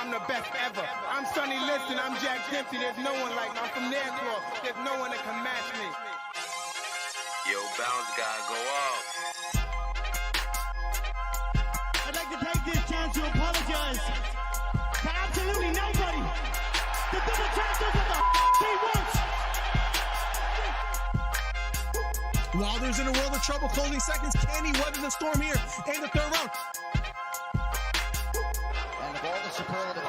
I'm the best ever. I'm Sonny Liston, I'm Jack Dempsey. There's no one like me. I'm from Nairclaw. There's no one that can match me. Yo, bounce guy, go off. I'd like to take this chance to apologize to absolutely nobody. The double champ does what the he wants. Wilder's in a world of trouble, closing seconds. Can he weather the storm here in the third round? And the ball to superlative.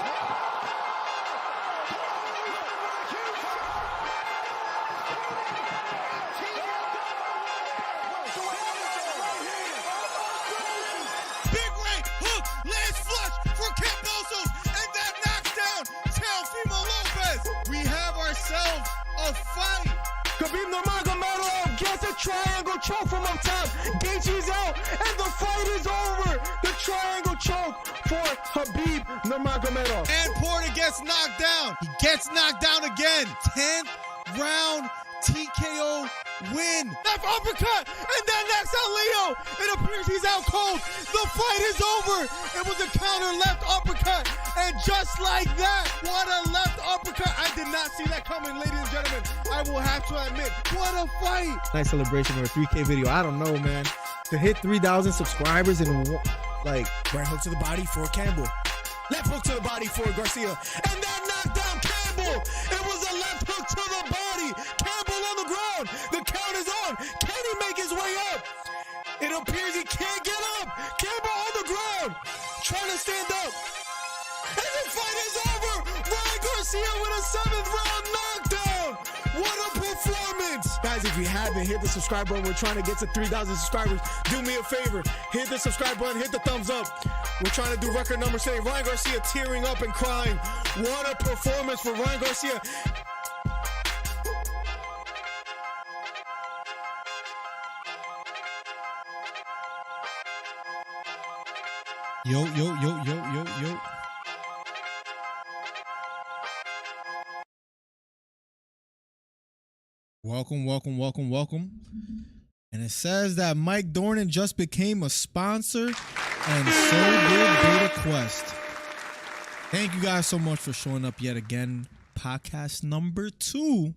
Big right hook, lands flush for Cambosos, and that knocks down Teofimo Lopez. We have ourselves a fight. Khabib Nurmagomedov gets a triangle choke from up top. Gaethje's out, and the fight is over. The triangle choke for Khabib Nurmagomedov. And Porter gets knocked down. He gets knocked down again. 10th round TKO win. Left uppercut, and that knocks out Leo. It appears he's out cold. The fight is over. It was a counter left uppercut, and just like that, what a left uppercut. I did not see that coming, ladies and gentlemen. I will have to admit, what a fight. Nice celebration or a 3K video. I don't know, man. To hit 3,000 subscribers in like Right hook to the body for Campbell. Left hook to the body for Garcia. And that knocked down Campbell. It was a left hook to the body. Campbell on the ground. The count is on. Can he make his way up? It appears he can't get up. Campbell on the ground. Trying to stand up. And the fight is over. Ryan Garcia with a 7th round knockdown. What a performance. Guys, if you haven't hit the subscribe button, we're trying to get to 3,000 subscribers. Do me a favor. Hit the subscribe button. Hit the thumbs up. We're trying to do record numbers today. Ryan Garcia tearing up and crying. What a performance for Ryan Garcia. Yo, yo, yo, yo, yo, yo. Welcome, welcome, welcome, welcome. And it says that Mike Dornan just became a sponsor, and so did Beta Quest. Thank you guys so much for showing up yet again. Podcast number 2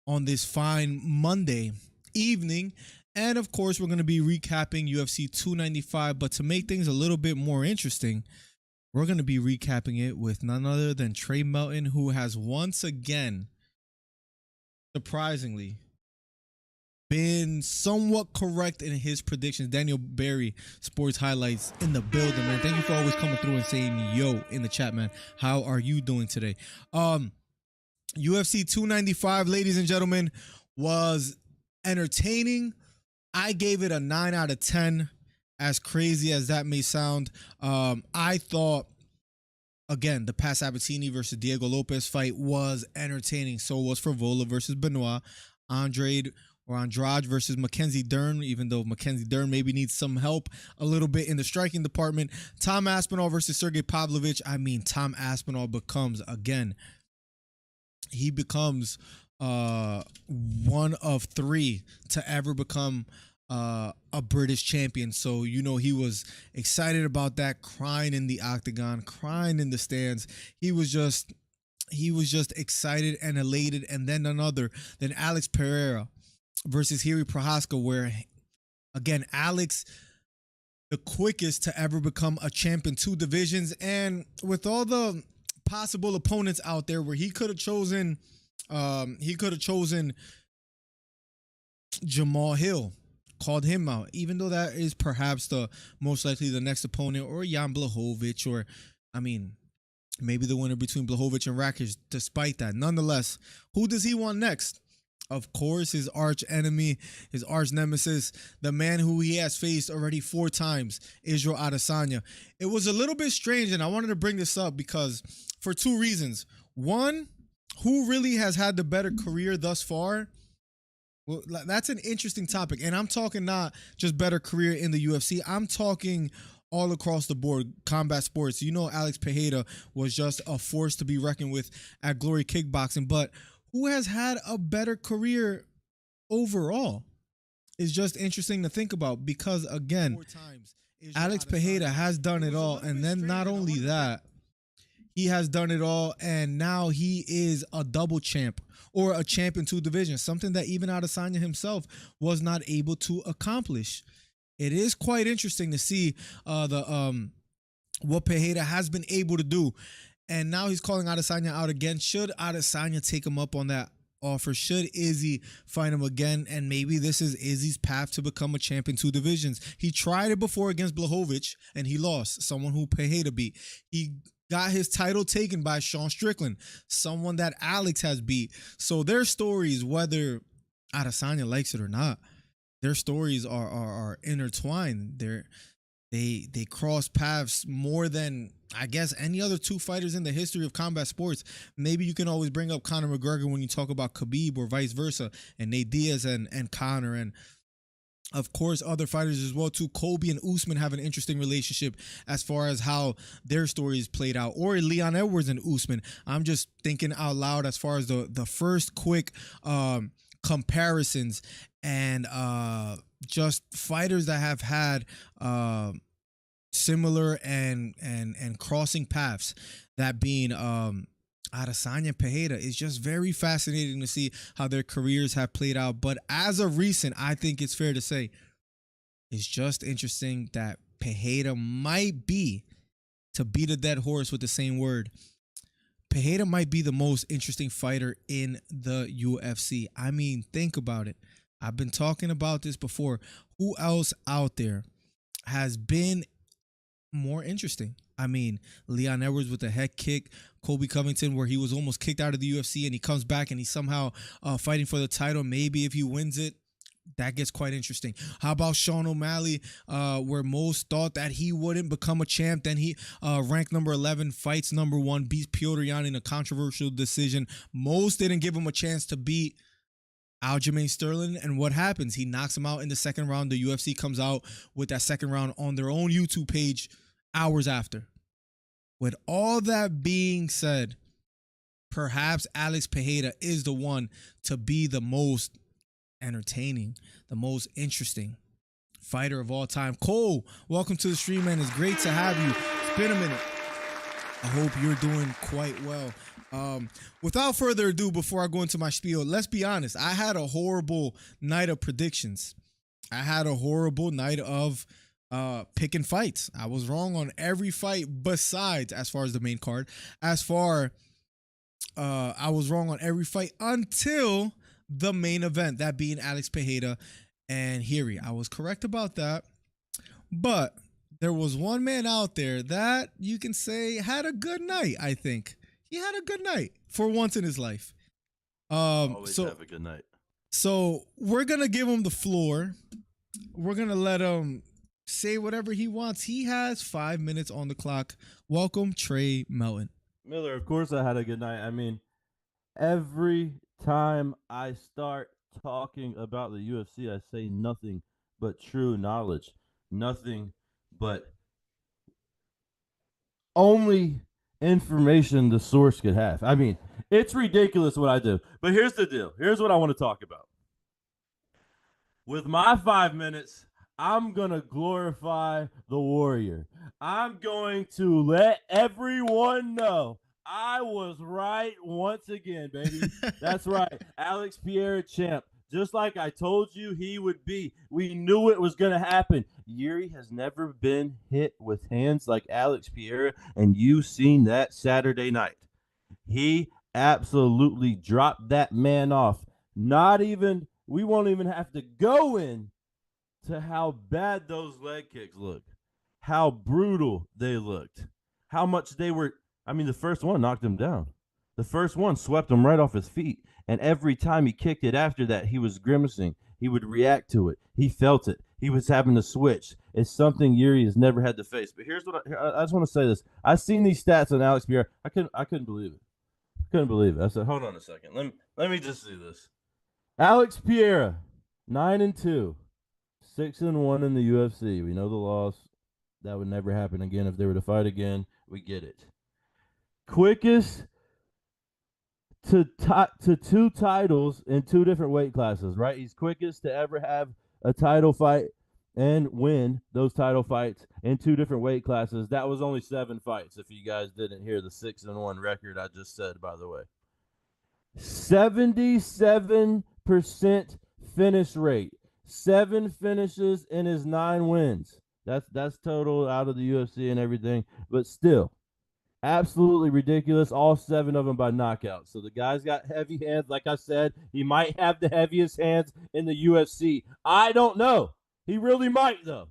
on this fine Monday evening. And of course, we're going to be recapping UFC 295. But to make things a little bit more interesting, we're going to be recapping it with none other than Trey Melton, who has once again, surprisingly, been somewhat correct in his predictions. Daniel Berry, Sports Highlights in the building, man. Thank you for always coming through and saying yo in the chat, man. How are you doing today? UFC 295, ladies and gentlemen, was entertaining. I gave it a 9 out of 10, as crazy as that may sound. I thought, again, the Pat Sabatini versus Diego Lopez fight was entertaining. So was Frevola versus Benoit. Andrade versus Mackenzie Dern, even though Mackenzie Dern maybe needs some help a little bit in the striking department. Tom Aspinall versus Sergey Pavlovich. I mean, Tom Aspinall becomes, again, he becomes one of 3 to ever become a British champion. So, you know, he was excited about that, crying in the octagon, crying in the stands. He was just excited and elated. And then none other than Alex Pereira versus Jiri Prochazka, where, again, Alex, the quickest to ever become a champ in 2 divisions. And with all the possible opponents out there, where he could have chosen Jamal Hill, called him out, even though that is perhaps the most likely the next opponent, or Jan Blachowicz, or, I mean, maybe the winner between Blachowicz and Rakic. Despite that, nonetheless, who does he want next? Of course, his arch enemy, his arch nemesis, the man who he has faced already 4 times, Israel Adesanya. It was a little bit strange, and I wanted to bring this up because for 2 reasons. One, who really has had the better career thus far? Well, that's an interesting topic. And I'm talking not just better career in the UFC. I'm talking all across the board, combat sports. You know, Alex Pereira was just a force to be reckoned with at Glory Kickboxing. But who has had a better career overall is just interesting to think about, because, again, Alex Pereira has done it all. And then not only that, He has done it all, and now he is a double champ or a champ in 2 divisions, something that even Adesanya himself was not able to accomplish. It is quite interesting to see what Pereira has been able to do. And now he's calling Adesanya out again. Should Adesanya take him up on that offer? Should Izzy fight him again? And maybe this is Izzy's path to become a champ in 2 divisions. He tried it before against Blachowicz, and he lost, someone who Pereira beat. He got his title taken by Sean Strickland, someone that Alex has beat. So their stories, whether Adesanya likes it or not, their stories are intertwined. They cross paths more than, I guess, any other 2 fighters in the history of combat sports. Maybe you can always bring up Conor McGregor when you talk about Khabib or vice versa, and Nate Diaz and Conor, and of course other fighters as well too. Kobe and Usman have an interesting relationship as far as how their stories played out, or Leon Edwards and Usman. I'm just thinking out loud as far as the first quick comparisons and just fighters that have had similar and crossing paths, that being Adesanya and Pereira. Is just very fascinating to see how their careers have played out. But as of recent, I think it's fair to say it's just interesting that Pereira might be, to beat a dead horse with the same word, Pereira might be the most interesting fighter in the UFC. I mean, think about it. I've been talking about this before. Who else out there has been more interesting? I mean, Leon Edwards with a head kick, Kobe Covington where he was almost kicked out of the UFC and he comes back and he's somehow fighting for the title. Maybe if he wins it, that gets quite interesting. How about Sean O'Malley, where most thought that he wouldn't become a champ? Then he ranked number 11, fights number 1, beats Piotr Jan in a controversial decision. Most didn't give him a chance to beat Aljamain Sterling, and what happens? He knocks him out in the second round. The UFC comes out with that second round on their own YouTube page hours after. With all that being said, perhaps Alex Pereira is the one to be the most entertaining, the most interesting fighter of all time. Cole, welcome to the stream, man. It's great to have you. It's been a minute. I hope you're doing quite well. Without further ado, before I go into my spiel, let's be honest. I had a horrible night of predictions. I had a horrible night of picking fights. I was wrong on every fight besides, as far as the main card, I was wrong on every fight until the main event, that being Alex Pereira and Hiri. I was correct about that, but there was one man out there that you can say had a good night. I think he had a good night for once in his life. Always have a good night. So we're gonna give him the floor. We're gonna let him say whatever he wants. He has 5 minutes on the clock. Welcome, Trey Melton. Miller, of course I had a good night. I mean, every time I start talking about the UFC, I say nothing but true knowledge. Nothing but only information the source could have. I mean, it's ridiculous what I do. But here's the deal. Here's what I want to talk about. With my 5 minutes, I'm going to glorify the Warrior. I'm going to let everyone know I was right once again, baby. That's right. Alex Pereira champ. Just like I told you he would be. We knew it was going to happen. Yuri has never been hit with hands like Alex Pereira, and you seen that Saturday night. He absolutely dropped that man off. We won't even have to go in to how bad those leg kicks looked, how brutal they looked, how much they were. I mean, the first one knocked him down. The first one swept him right off his feet. And every time he kicked it after that, he was grimacing. He would react to it. He felt it. He was having to switch. It's something Yuri has never had to face. But here's what I just want to say this. I seen these stats on Alex Pereira. I couldn't believe it. Couldn't believe it. I said, hold on a second. Let me just see this. Alex Pereira, 9-2, 6-1 in the UFC. We know the loss. That would never happen again if they were to fight again. We get it. Quickest to 2 titles in 2 different weight classes, right? He's quickest to ever have a title fight and win those title fights in 2 different weight classes. That was only 7 fights, if you guys didn't hear the 6-1 record I just said, by the way. 77% finish rate. 7 finishes in his 9 wins. That's total out of the UFC and everything, but still, absolutely ridiculous. All 7 of them by knockout. So the guy's got heavy hands. Like I said, he might have the heaviest hands in the UFC. I don't know. He really might, though.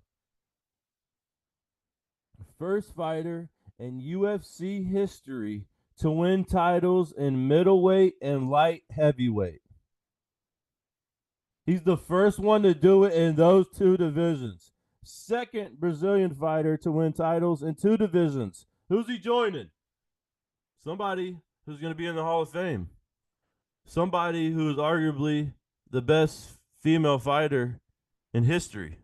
First fighter in UFC history to win titles in middleweight and light heavyweight. He's the first one to do it in those 2 divisions. Second Brazilian fighter to win titles in 2 divisions. Who's he joining? Somebody who's going to be in the Hall of Fame. Somebody who is arguably the best female fighter in history.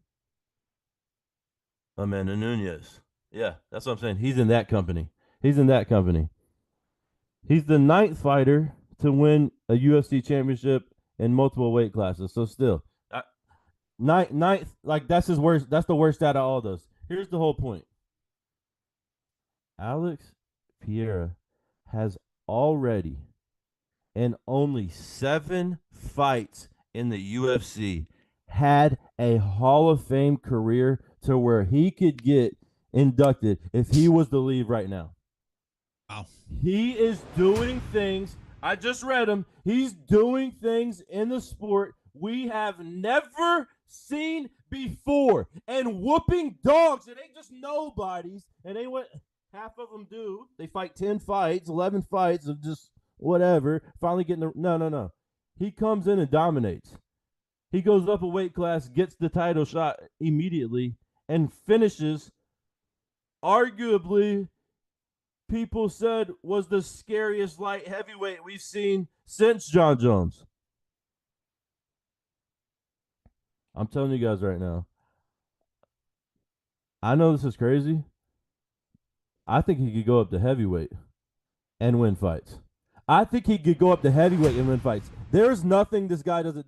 Amanda Nunes. Yeah, that's what I'm saying. He's in that company. He's the 9th fighter to win a UFC championship in multiple weight classes. So still, ninth, like that's his worst. That's the worst out of all those. Here's the whole point. Alex Pereira has already, in only 7 fights in the UFC, had a Hall of Fame career to where he could get inducted if he was to leave right now. Wow. He is doing things. I just read him. He's doing things in the sport we have never seen before, and whooping dogs. It ain't just nobodies. It ain't what half of them do. They fight 10 fights, 11 fights of just whatever. Finally getting the no. He comes in and dominates. He goes up a weight class, gets the title shot immediately, and finishes arguably people said was the scariest light heavyweight we've seen since John Jones. I'm telling you guys right now. I know this is crazy. I think he could go up to heavyweight and win fights. I think he could go up to heavyweight and win fights. There's nothing this guy doesn't.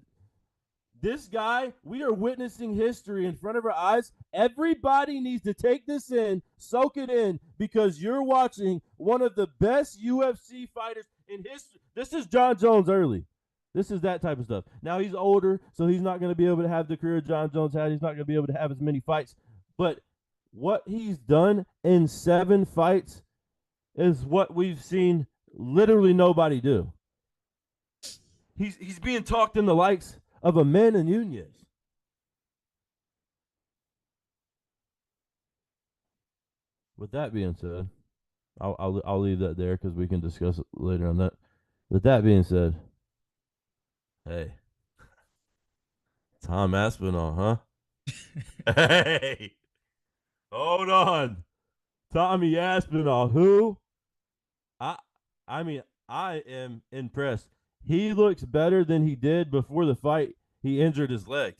This guy, we are witnessing history in front of our eyes. Everybody needs to take this in, soak it in, because you're watching one of the best UFC fighters in history. This is John Jones early. This is that type of stuff. Now he's older, so he's not going to be able to have the career John Jones had. He's not going to be able to have as many fights. But what he's done in 7 fights is what we've seen literally nobody do. He's being talked in the likes of Amanda Nunes. With that being said, I'll leave that there because we can discuss it later on that. With that being said, hey, Tom Aspinall, huh? Hey, hold on, Tommy Aspinall. Who? I mean, I am impressed. He looks better than he did before the fight. He injured his leg.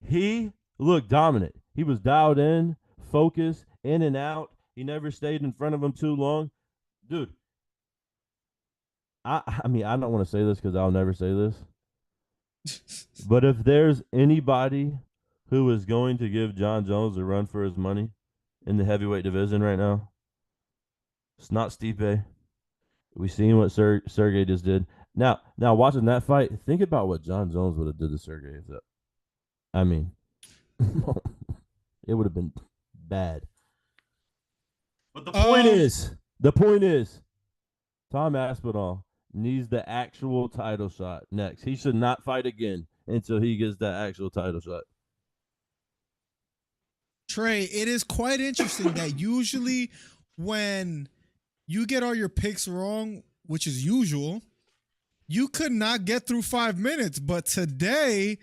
He looked dominant. He was dialed in, focused, in and out. He never stayed in front of him too long. Dude, I mean, I don't want to say this because I'll never say this. But if there's anybody who is going to give John Jones a run for his money in the heavyweight division right now, it's not Stipe. We've seen what Sergey just did. Now watching that fight, think about what John Jones would have did to Sergey. I mean, it would have been bad. But the point is, Tom Aspinall needs the actual title shot next. He should not fight again until he gets that actual title shot. Trey, it is quite interesting that usually when you get all your picks wrong, which is usual, you could not get through 5 minutes. But today,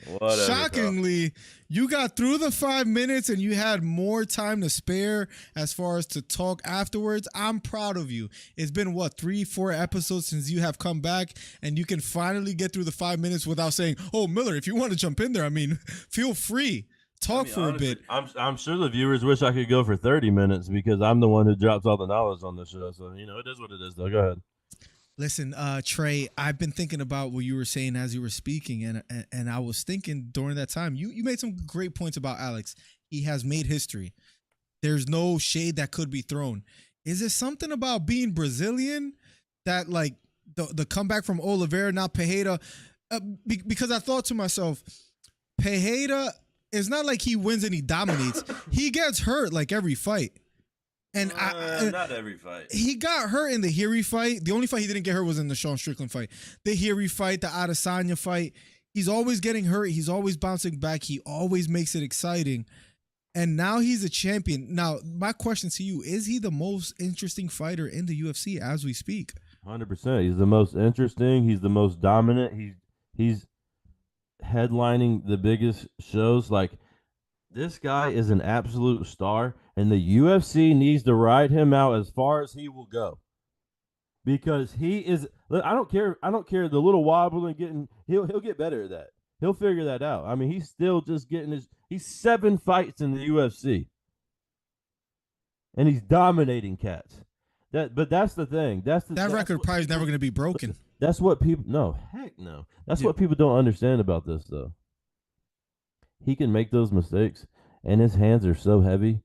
shockingly, you got through the 5 minutes and you had more time to spare as far as to talk afterwards. I'm proud of you. It's been, 3-4 episodes since you have come back and you can finally get through the 5 minutes without saying, oh, Miller, if you want to jump in there, I mean, feel free. Talk for honestly, a bit. I'm sure the viewers wish I could go for 30 minutes because I'm the one who drops all the knowledge on the show. So, it is what it is, though. Go ahead. Listen, Trey, I've been thinking about what you were saying as you were speaking, and I was thinking during that time, you made some great points about Alex. He has made history. There's no shade that could be thrown. Is it something about being Brazilian that, like, the comeback from Oliveira, not Pereira? Because I thought to myself, Pereira, it's not like he wins and he dominates. He gets hurt like every fight. And not every fight. He got hurt in the Hiri fight. The only fight he didn't get hurt was in the Sean Strickland fight. The Hiri fight, the Adesanya fight. He's always getting hurt. He's always bouncing back. He always makes it exciting. And now he's a champion. Now, my question to you, is he the most interesting fighter in the UFC as we speak? 100%. He's the most interesting. He's the most dominant. He's headlining the biggest shows. Like, this guy is an absolute star, and the UFC needs to ride him out as far as he will go. Because he is, I don't care the little wobble and getting, he'll get better at that. He'll figure that out. I mean, he's still just getting he's 7 fights in the UFC. And he's dominating cats. But that's the thing. That record probably is never going to be broken. That's what people, no, heck no. That's what people don't understand about this, though. He can make those mistakes, and his hands are so heavy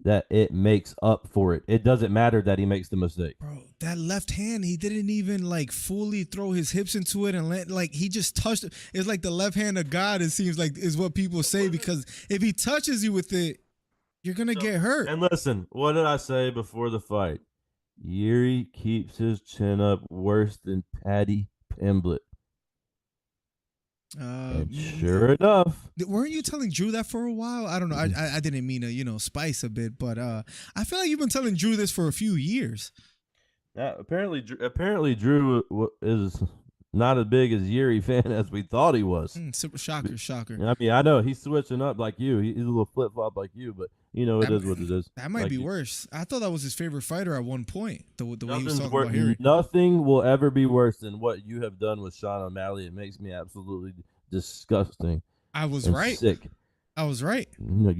that it makes up for it. It doesn't matter that he makes the mistake. Bro, that left hand, he didn't even like fully throw his hips into it and he just touched it. It's like the left hand of God, it seems like, is what people say, because if he touches you with it, you're going to get hurt. And listen, what did I say before the fight? Yuri keeps his chin up worse than Paddy Pimblett. And sure enough, weren't you telling Drew that for a while? I don't know. I didn't mean to spice a bit, but I feel like you've been telling Drew this for a few years. Apparently Drew is not as big as Yuri fan as we thought he was. Super shocker. I mean, I know he's switching up like you. He's a little flip flop like you, but it is what it is. That might be worse. I thought that was his favorite fighter at one point. The way he was talking about Yuri. Nothing will ever be worse than what you have done with Sean O'Malley. It makes me absolutely disgusting. I was right. Sick. I was right. No,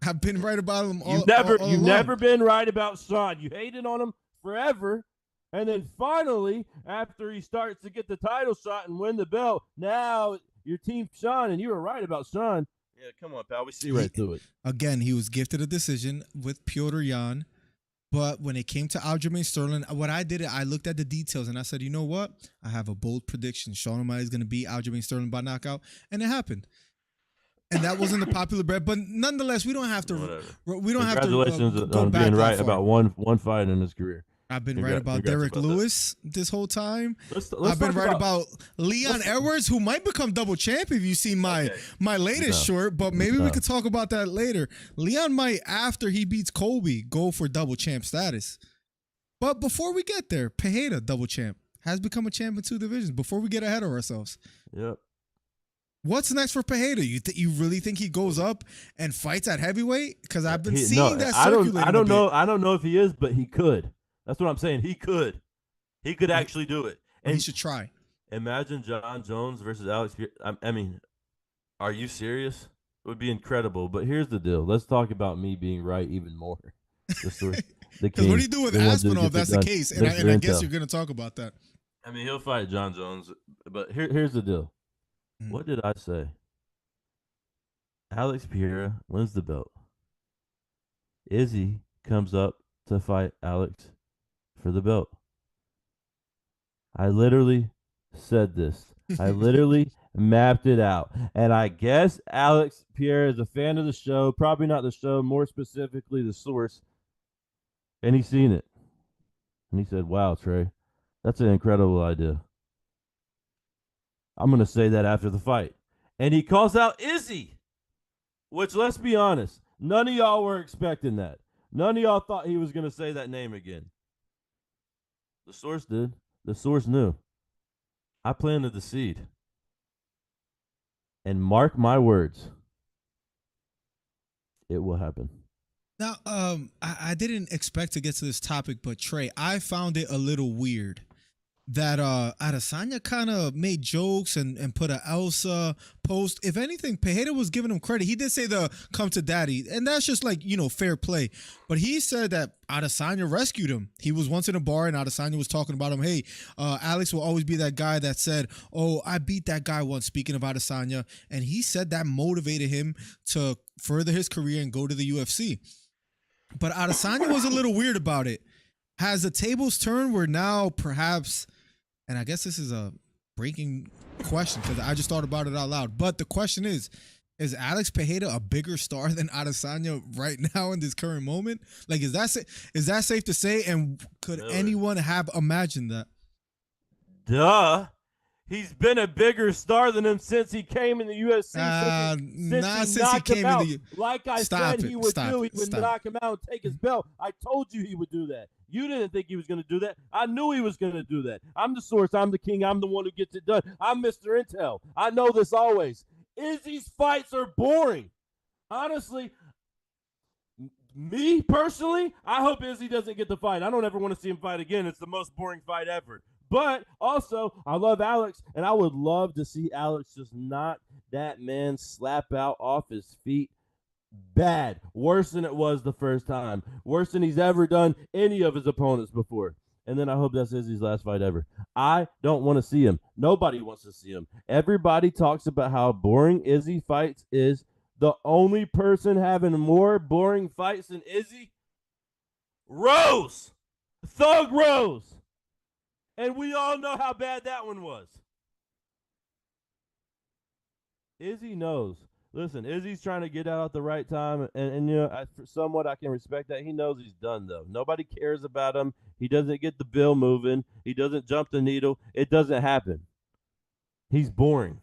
I've been right about him all You've never been right about Sean. You hated on him forever. And then finally, after he starts to get the title shot and win the belt, now you're Team Sean, and you were right about Sean. Yeah, come on, pal. We see right through it. Again, he was gifted a decision with Piotr Jan, but when it came to Aljamain Sterling, what I did, I looked at the details, and I said, you know what? I have a bold prediction. Sean O'Malley is going to beat Aljamain Sterling by knockout, and it happened. And that wasn't the popular bet, but nonetheless, we don't have to. Whatever. We don't have to. Congratulations on being right about one fight in his career. I've been right about Derek Lewis this whole time. I've been right about Leon Edwards, who might become double champ if you see my latest short, but maybe we could talk about that later. Leon might, after he beats Colby, go for double champ status. But before we get there, Pereira, double champ, has become a champ in 2 divisions. Before we get ahead of ourselves. Yep. What's next for Pereira? You really think he goes up and fights at heavyweight? Because I've been seeing that circulating. I don't know. I don't know if he is, but he could. That's what I'm saying. He could actually do it. And he should try. Imagine John Jones versus Alex. I mean, are you serious? It would be incredible. But here's the deal. Let's talk about me being right even more. Because what do you do with Aspinall if that's the case? And I guess you're going to talk about that. I mean, he'll fight John Jones. But here's the deal. What did I say? Alex Pereira wins the belt. Izzy comes up to fight Alex for the belt. I literally said this. I literally mapped it out. And I guess Alex Pereira is a fan of the show, probably not the show, more specifically the source. And he's seen it. And he said, wow, Trey, that's an incredible idea. I'm going to say that after the fight. And he calls out Izzy, which, let's be honest, none of y'all were expecting that. None of y'all thought he was going to say that name again. The source did. The source knew. I planted the seed. And mark my words, it will happen. Now, I didn't expect to get to this topic, but Trey, I found it a little weird that Adesanya kind of made jokes and put a Elsa post. If anything, Pereira was giving him credit. He did say the come to daddy, and that's just like, fair play. But he said that Adesanya rescued him. He was once in a bar and Adesanya was talking about him. Hey, Alex will always be that guy that said, oh, I beat that guy once, speaking of Adesanya. And he said that motivated him to further his career and go to the UFC. But Adesanya was a little weird about it. Has the tables turned where now perhaps, and I guess this is a breaking question because I just thought about it out loud, but the question is Alex Pereira a bigger star than Adesanya right now in this current moment? Like, is that safe to say? And could anyone have imagined that? Duh. He's been a bigger star than him since he came in the UFC. Since he came in the like I said he would do. He would knock him out and take his belt. I told you he would do that. You didn't think he was going to do that. I knew he was going to do that. I'm the source. I'm the king. I'm the one who gets it done. I'm Mr. Intel. I know this always. Izzy's fights are boring. Honestly, me personally, I hope Izzy doesn't get the fight. I don't ever want to see him fight again. It's the most boring fight ever. But also, I love Alex, and I would love to see Alex just knock that man slap out off his feet bad. Worse than it was the first time. Worse than he's ever done any of his opponents before. And then I hope that's Izzy's last fight ever. I don't want to see him. Nobody wants to see him. Everybody talks about how boring Izzy fights is. The only person having more boring fights than Izzy? Rose! Thug Rose! And we all know how bad that one was. Izzy knows. Listen, Izzy's trying to get out at the right time, and somewhat I can respect that. He knows he's done, though. Nobody cares about him. He doesn't get the bill moving. He doesn't jump the needle. It doesn't happen. He's boring.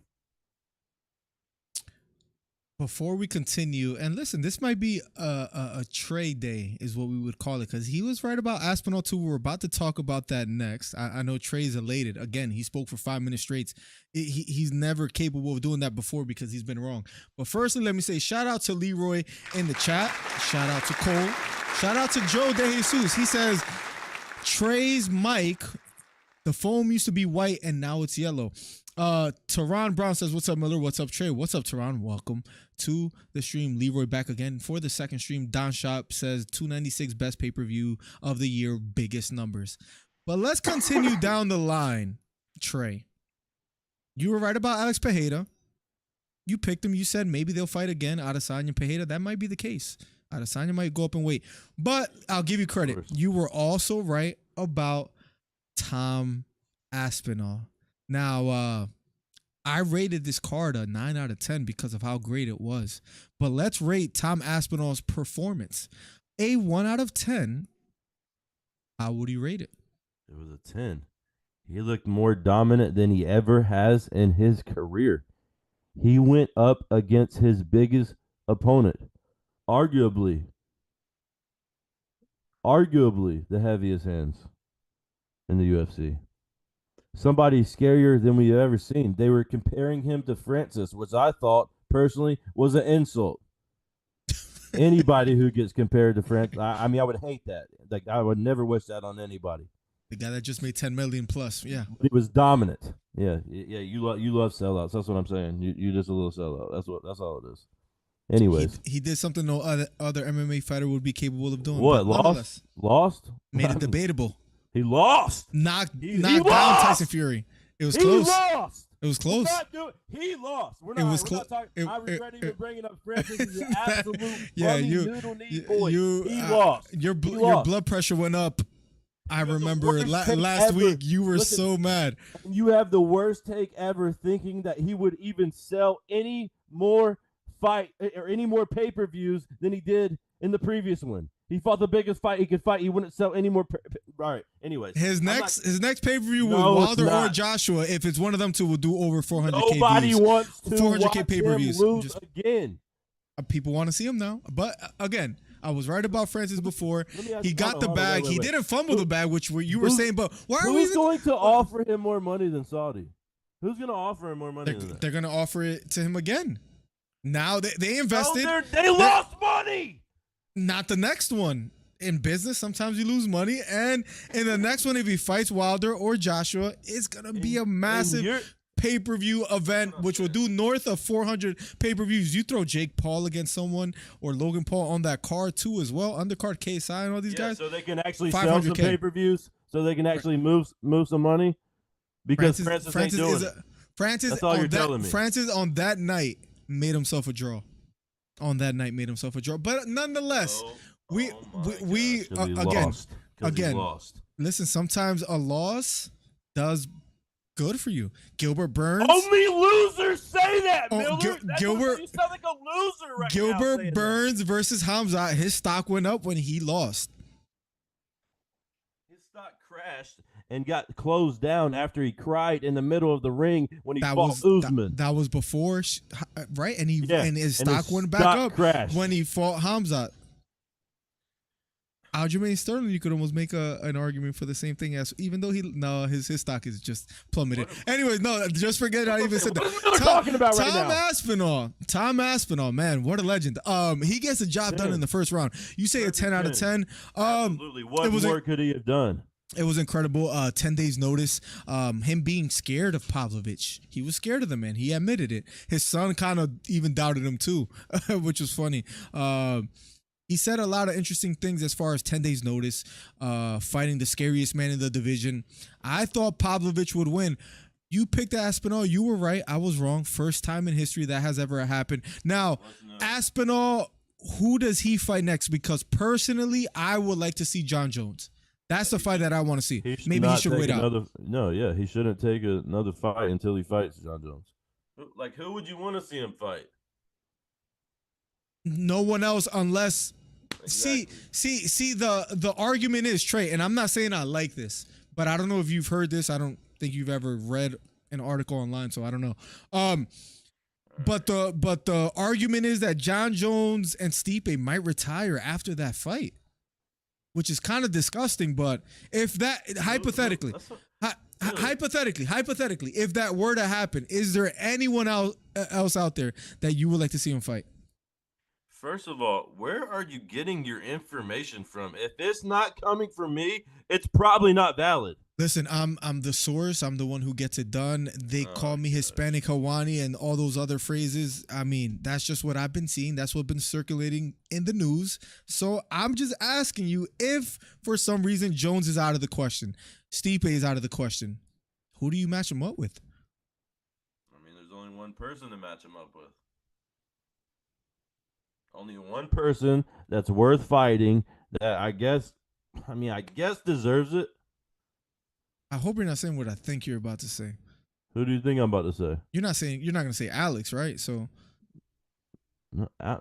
Before we continue, and listen, this might be a Trey day is what we would call it, because he was right about Aspinall too. We're about to talk about that next. I know Trey's elated. Again, he spoke for 5 minutes straight. He's never capable of doing that before because he's been wrong. But firstly, let me say shout out to Leroy in the chat. Shout out to Cole. Shout out to Joe De Jesus. He says, Trey's mic, the foam used to be white and now it's yellow. Tehran Brown says, what's up, Miller? What's up, Trey? What's up, Tehran? Welcome to the stream. Leroy back again for the second stream. Don Shop says 296 best pay-per-view of the year, biggest numbers. But let's continue down the line. Trey, you were right about Alex Pereira. You picked him. You said maybe they'll fight again. Adesanya and Pereira. That might be the case. Adesanya might go up and wait. But I'll give you credit. You were also right about Tom Aspinall. Now, I rated this card a 9 out of 10 because of how great it was. But let's rate Tom Aspinall's performance. A 1 out of 10. How would you rate it? It was a 10. He looked more dominant than he ever has in his career. He went up against his biggest opponent. Arguably the heaviest hands in the UFC. Somebody scarier than we've ever seen. They were comparing him to Francis, which I thought personally was an insult. Anybody who gets compared to Francis, I mean, I would hate that. Like, I would never wish that on anybody. The guy that just made 10 million plus, yeah. He was dominant. Yeah. You love sellouts. That's what I'm saying. You just a little sellout. That's all it is. Anyways, he did something no other MMA fighter would be capable of doing. What? Lost? Made it debatable. He lost. Knocked he down lost. Tyson Fury. It was close. He lost. It was close. He lost. We're it was close. I regret even bringing up Francis. He's an absolute noodle knee boy. He lost. Your blood pressure went up. I remember last week you were so mad. You have the worst take ever, thinking that he would even sell any more fight or any more pay-per-views than he did in the previous one. He fought the biggest fight he could fight. He wouldn't sell any more. All right. Anyways, his next pay-per-view with Wilder or Joshua, if it's one of them two, will do over 400K. Nobody wants to 400K pay-per-views. Lose again. People want to see him now, but again, I was right about Francis before. He got the bag. Wait. He didn't fumble the bag, which you were saying. But why are we? Who's going to offer him more money than Saudi? Who's going to offer him more money than that? They're going to offer it to him again. Now they invested. They lost money. Not the next one. in business, sometimes you lose money. And in the next one, if he fights Wilder or Joshua, it's gonna be a massive pay-per-view event, which will do north of 400 pay-per-views. You throw Jake Paul against someone or Logan Paul on that card too as well, undercard KSI and all these guys. So they can actually sell some pay-per-views, so they can actually move some money. Because Francis ain't doing it. That's all you're telling me. Francis on that night made himself a draw. But nonetheless, again, listen, sometimes a loss does good for you. Gilbert Burns. Only losers say that, Miller. Gilbert, you sound like a loser right now. Gilbert Burns versus Hamza, his stock went up when he lost. His stock crashed and got closed down after he cried in the middle of the ring when he fought Usman. That was before, right? And his stock went back up when he fought Hamza. Aljamain Sterling, you could almost make an argument for the same thing as, even though his stock is just plummeted. Anyways, no, just forget I even said that. What are we talking about right now? Tom Aspinall, man, what a legend. He gets the job done in the first round. You say a 10 out of 10. Absolutely. What more could he have done? It was incredible. 10 days notice. Him being scared of Pavlovich. He was scared of the man. He admitted it. His son kind of even doubted him too, which was funny. He said a lot of interesting things as far as 10 days notice, fighting the scariest man in the division. I thought Pavlovich would win. You picked Aspinall. You were right. I was wrong. First time in history that has ever happened. Now, Aspinall, who does he fight next? Because personally, I would like to see John Jones. That's the fight that I want to see. Maybe he should wait out. He shouldn't take another fight until he fights John Jones. Like, who would you want to see him fight? No one else unless see the argument is, Trey, and I'm not saying I like this, but I don't know if you've heard this. I don't think you've ever read an article online, so I don't know. But the argument is that John Jones and Stipe might retire after that fight, which is kind of disgusting. But if that hypothetically, if that were to happen, is there anyone else out there that you would like to see him fight? First of all, where are you getting your information from? If it's not coming from me, it's probably not valid. Listen, I'm the source. I'm the one who gets it done. They call me Hispanic Hawani and all those other phrases. I mean, that's just what I've been seeing. That's what's been circulating in the news. So I'm just asking you, if for some reason Jones is out of the question, Stipe is out of the question, who do you match him up with? I mean, there's only one person to match him up with. Only one person that's worth fighting that I guess deserves it. I hope you're not saying what I think you're about to say. Who do you think I'm about to say? You're not going to say Alex, right? So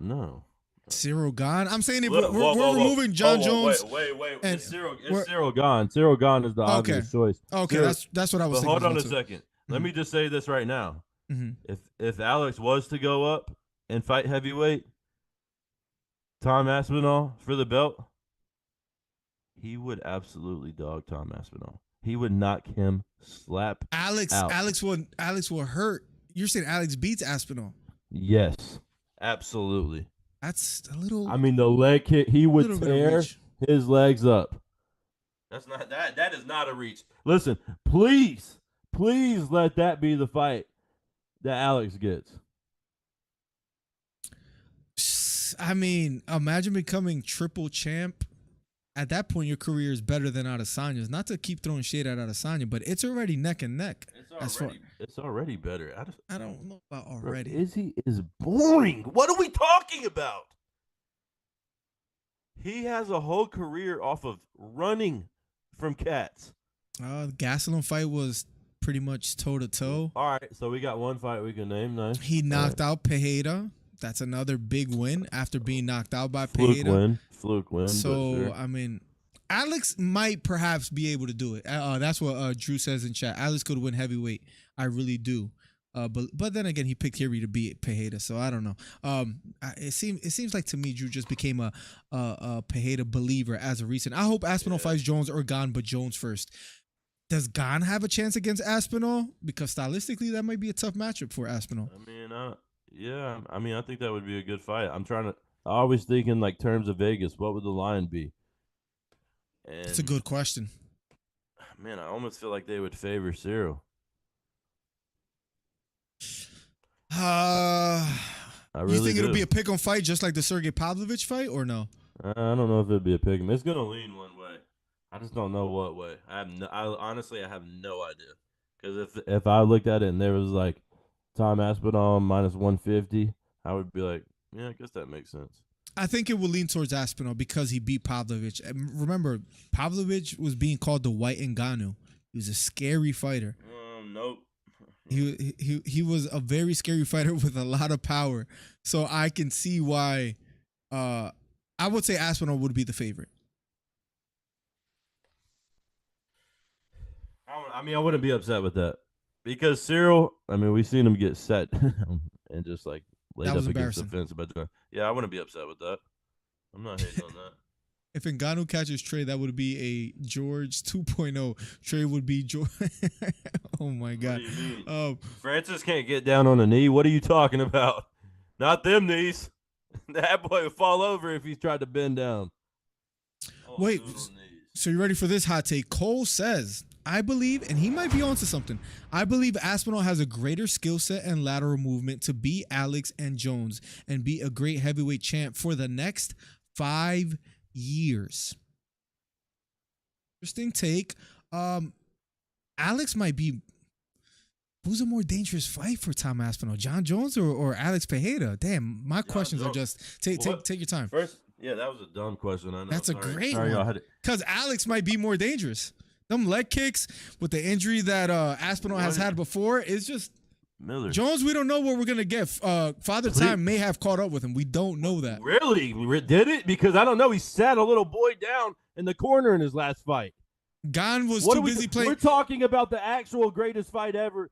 no. Cyril Gane. I'm saying if we're removing John Jones. Wait. It's Cyril Gane. Cyril Gane is the obvious choice. Okay, that's what I was thinking. Hold on a second. Let me just say this right now. Mm-hmm. If Alex was to go up and fight heavyweight, Tom Aspinall for the belt, he would absolutely dog Tom Aspinall. He would knock him slap out. Alex will hurt. You're saying Alex beats Aspinall? Yes, absolutely. That's a little. I mean, the leg kick, he would tear his legs up. That's not that. That is not a reach. Listen, please let that be the fight that Alex gets. I mean, imagine becoming triple champ. At that point, your career is better than Adesanya's. Not to keep throwing shade at Adesanya, but it's already neck and neck. It's already better. I don't know about already. Bro, Izzy is boring. What are we talking about? He has a whole career off of running from cats. The Gastelum fight was pretty much toe-to-toe. All right, so we got one fight we can name. Nice. He knocked out Pereira. That's another big win after being knocked out by Pereira. Fluke win. So, sure. I mean, Alex might perhaps be able to do it. That's what Drew says in chat. Alex could win heavyweight. I really do. But then again, he picked Fury to beat Pereira, so I don't know. It seems like to me Drew just became a Pereira believer as of recent. I hope Aspinall fights Jones or Gane, but Jones first. Does Gane have a chance against Aspinall? Because stylistically, that might be a tough matchup for Aspinall. I mean, yeah. I mean, I think that would be a good fight. I always think in like terms of Vegas. What would the line be? And That's a good question. man, I almost feel like they would favor Cyril. You really think it'll do. be a pick-em fight just like the Sergey Pavlovich fight, or no? I don't know if it'd be a pick 'em. It's gonna lean one way. I just don't know what way. Honestly I have no idea. Because if I looked at it and there was like Tom Aspinall minus 150, I would be like, yeah, I guess that makes sense. I think it will lean towards Aspinall because he beat Pavlovich. And remember, Pavlovich was being called the White Ngannou. He was a scary fighter. Nope. He was a very scary fighter with a lot of power. So I can see why I would say Aspinall would be the favorite. I mean, I wouldn't be upset with that. Because Cyril, I mean, we've seen him get set and just like laid That was up against the embarrassing. fence. Yeah, I wouldn't be upset with that. I'm not hating on that. If Ngannou catches Trey, that would be a George 2.0. Trey would be George. Oh my God. What do you mean? Francis can't get down on a knee. What are you talking about? Not them knees. That boy would fall over if he tried to bend down. Oh, Wait, little knees. so you ready for this hot take? Cole says, I believe, and he might be onto something, I believe Aspinall has a greater skill set and lateral movement to beat Alex and Jones and be a great heavyweight champ for the next 5 years. Interesting take. Alex might be. Who's a more dangerous fight for Tom Aspinall, John Jones or Alex Pereira? Damn, my questions are just take your time. First, yeah, that was a dumb question. I know. That's a Sorry. great Sorry, y'all one. had it. Because Alex might be more dangerous. Them leg kicks with the injury that Aspinall has had before is just Miller. Jones. We don't know what we're gonna get. Father Time may have caught up with him. We don't know that. Really? Did it? Because I don't know. He sat a little boy down in the corner in his last fight. Gon was What too are we- busy playing. We're talking about the actual greatest fight ever.